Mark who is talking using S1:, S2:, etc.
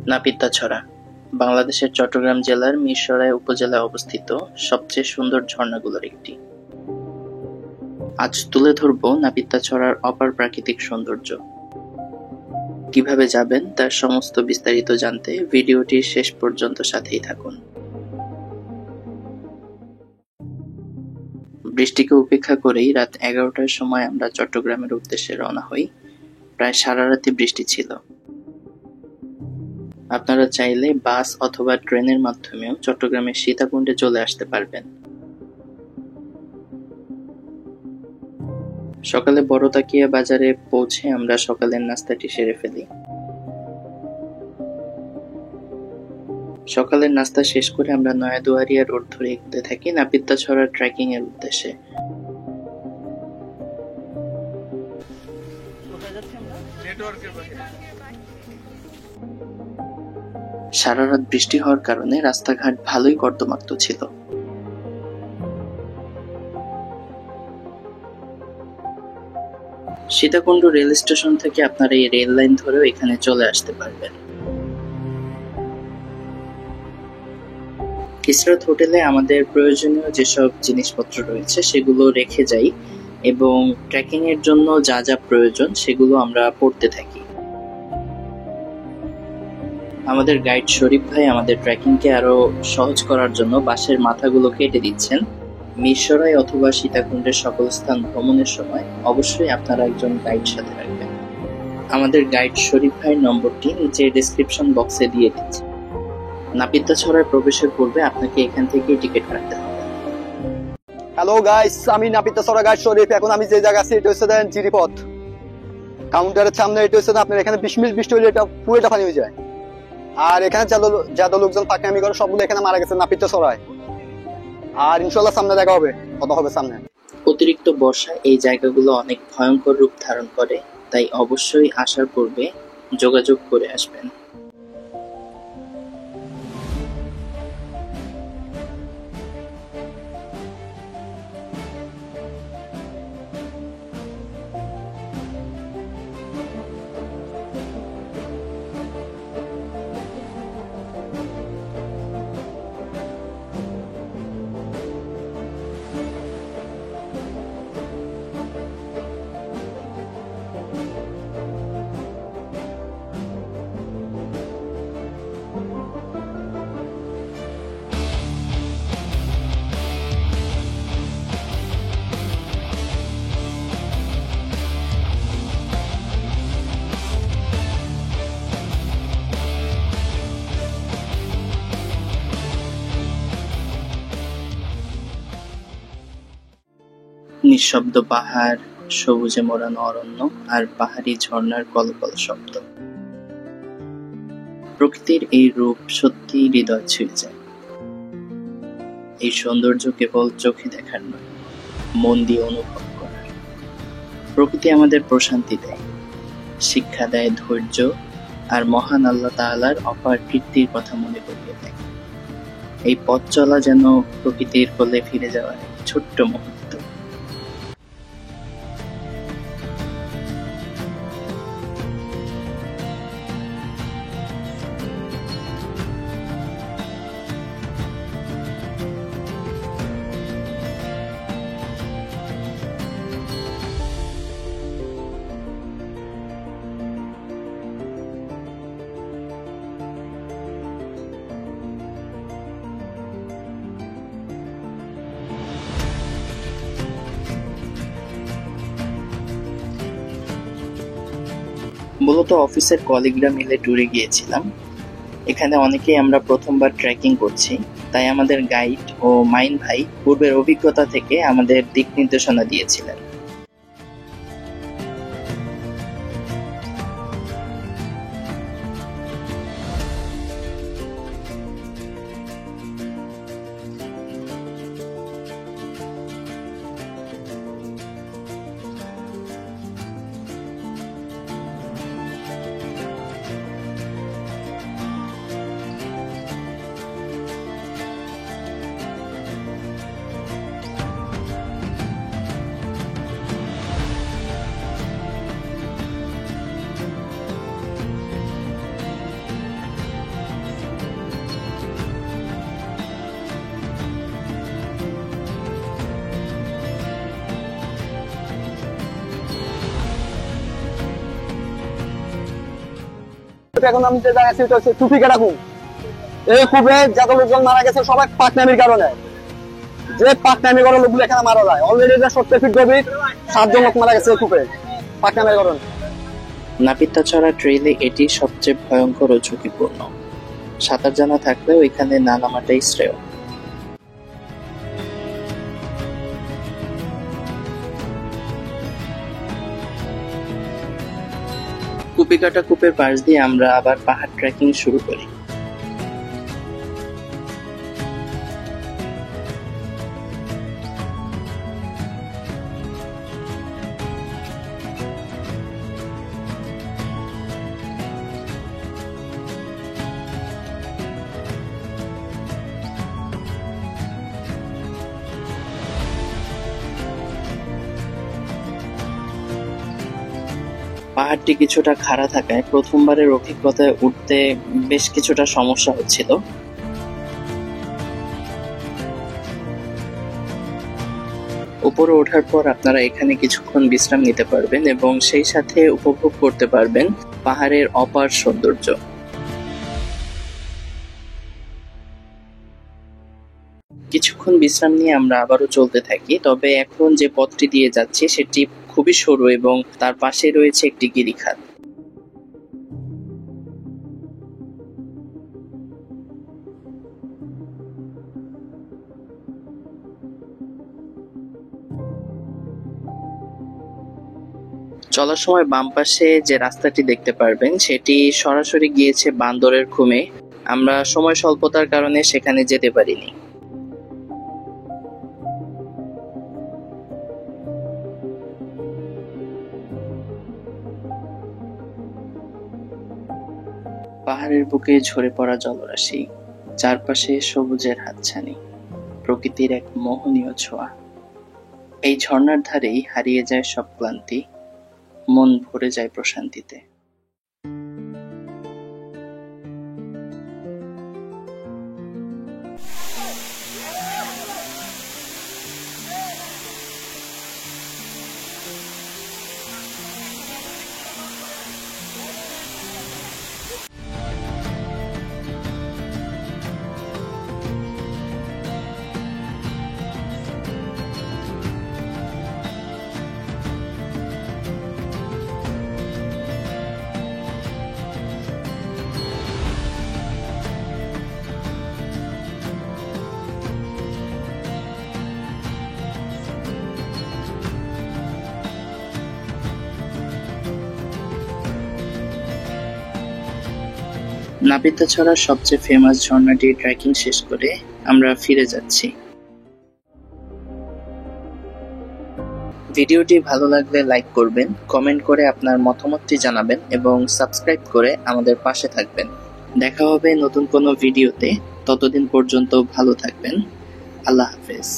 S1: নাপিতাছড়া বাংলাদেশের চট্টগ্রাম জেলার মীরসরাই উপজেলায় অবস্থিত সবচেয়ে সুন্দর ঝর্ণাগুলোর একটি। আজ তুলে ধরব নাপিতাছড়ার অপার প্রাকৃতিক সৌন্দর্য। কিভাবে যাবেন তার সমস্ত বিস্তারিত জানতে ভিডিওটির শেষ পর্যন্ত সাথেই থাকুন। বৃষ্টিকে উপেক্ষা করেই রাত 11টার সময় আমরা চট্টগ্রামের উদ্দেশ্যে রওনা হই। প্রায় সারা রাতে বৃষ্টি ছিল। আপনারা চাইলে বাস অথবা ট্রেনের মাধ্যমেও চট্টগ্রামের সীতাকুণ্ডে চলে আসতে পারবেন। সকালে বড়তাকিয়া বাজারে পৌঁছে আমরা সকালের নাস্তাটি সেরে ফেলি। সকালের নাস্তা শেষ করে আমরা নয়াদুয়ারিয়া রোড ধরে এগোতে থাকি নাপিতাছড়া ট্রেকিং এর উদ্দেশ্যে। সারা রাত বৃষ্টি হওয়ার কারণে রাস্তাঘাট ভালোই কর্দমাক্ত ছিল। সীতাকুণ্ড রেল স্টেশন থেকে আপনারা এই রেল লাইন ধরেও এখানে চলে আসতে পারবেন। ইসরাত হোটেলে আমাদের প্রয়োজনীয় যেসব জিনিসপত্র রয়েছে সেগুলো রেখে যাই এবং ট্রেকিং এর জন্য যা যা প্রয়োজন সেগুলো আমরা পড়তে থাকি। আমাদের গাইড শরীফ ভাই আমাদের ট্রেকিংকে আরো সহজ করার জন্য বাঁশের মাথাগুলো কেটে দিচ্ছেন। মীরসরাই অথবা সীতাকুণ্ডের সকল স্থান ভ্রমণের সময় অবশ্যই আপনারা একজন গাইড সাথে রাখবেন। আমাদের গাইড শরীফ ভাইয়ের নম্বরটি নিচে ডেসক্রিপশন বক্সে দিয়ে দিচ্ছি। নাপিতাছড়ায় প্রবেশের পূর্বে আপনাকে এখান থেকেই টিকিট কাটতে হবে।
S2: হ্যালো গাইস, আমি নাপিতাছড়া গাইড শরীফ। এখন আমি যে জায়গা আছি এটা হচ্ছে দেন জিরিপথ কাউন্টারের সামনে। এটা হচ্ছে আপনার এখানে 20 মিনিট বৃষ্টি হলে এটা পুরোটা পানি হয়ে যায়। আর এখানে যত লোকজন পাকনামি করে সবগুলো এখানে মারা গেছে নাপিতাছড়ায়। আর ইনশাআল্লাহ সামনে দেখা হবে, কথা হবে সামনে।
S1: অতিরিক্ত বর্ষায় এই জায়গাগুলো অনেক ভয়ঙ্কর রূপ ধারণ করে, তাই অবশ্যই আসার পূর্বে যোগাযোগ করে আসবেন। নিঃশব্দ পাহাড়, সবুজে মোড়ানো অরণ্য আর পাহাড়ি ঝর্ণার কলকল শব্দ। প্রকৃতির এই রূপ সত্যি হৃদয় ছুঁয়ে যায়। এই সৌন্দর্য কেবল চোখে দেখার নয়, মন দিয়ে অনুভব করার। প্রকৃতি আমাদের প্রশান্তি দেয়, শিক্ষা দেয় ধৈর্য, আর মহান আল্লাহ তাআলার অপার কীর্তির কথা মনে করিয়ে দেয়। এই পথ চলা যেন প্রকৃতির কোলে ফিরে যাওয়ার ছোট্ট মুহূর্ত। মূলত অফিসের কলিগরা মিলে ট্যুরে গিয়েছিলাম। এখানে অনেকেই আমরা প্রথমবার ট্রেকিং করছি, তাই আমাদের গাইড ও মাইন ভাই পূর্বের অভিজ্ঞতা থেকে আমাদের দিক নির্দেশনা দিয়েছিলেন।
S2: এখন আমি যে জায়গায় আছি এটা হচ্ছে টুপিকাটা কূপ। এই কূপে যত লোকজন মারা গেছে সবাই পাকনামির কারণে, যে পাকনামি করার লোকগুলো এখানে মারা যায়। অলরেডি 70 ফিট গভীর 7 জন লোক মারা গেছে এই কূপে পাকনামির কারণে।
S1: নাপিতাছড়া ট্রেইলে এটি সবচেয়ে ভয়ঙ্কর ও ঝুঁকিপূর্ণ। সাঁতার জানা থাকলেও এখানে না নামাটাই শ্রেয়। কুপিকাটা কূপের পাশ দিয়ে আমরা আবার পাহাড় ট্রেকিং শুরু করি। পাহাড়টি কিছুটা খাড়া থাকায় প্রথমবারের অভিজ্ঞতায় উঠতে বেশ কিছুটা সমস্যা হচ্ছিল। উপরে ওঠার পর আপনারা এখানে কিছুক্ষণ বিশ্রাম নিতে পারবেন এবং সেই সাথে উপভোগ করতে পারবেন পাহাড়ের অপার সৌন্দর্য। কিছুক্ষণ বিশ্রাম নিয়ে আমরা আবারও চলতে থাকি, তবে এখন যে পথটি দিয়ে যাচ্ছি সেটি খুবই সরু এবং তার পাশে রয়েছে একটি গিরিখাত। চলার সময় বাম পাশে যে রাস্তাটি দেখতে পারবেন সেটি সরাসরি গিয়েছে বান্দরের খুমে। আমরা সময় স্বল্পতার কারণে সেখানে যেতে পারিনি। পাহাড়ের বুকে ঝরে পড়া জলরাশি, চারপাশে সবুজের হাতছানি, প্রকৃতির এক মোহনীয় ছোঁয়া। এই ঝর্ণার ধারেই হারিয়ে যায় সব ক্লান্তি, মন ভরে যায় প্রশান্তিতে। নাপিতাছড়ার সবচেয়ে ফেমাস ঝর্ণাটি ট্রেকিং শেষ করে আমরা ফিরে যাচ্ছি। ভিডিওটি ভালো লাগলে লাইক করবেন, কমেন্ট করে আপনার মতামতটি জানাবেন এবং সাবস্ক্রাইব করে আমাদের পাশে থাকবেন। দেখা হবে নতুন কোনো ভিডিওতে। ততদিন পর্যন্ত ভালো থাকবেন। আল্লাহ হাফেজ।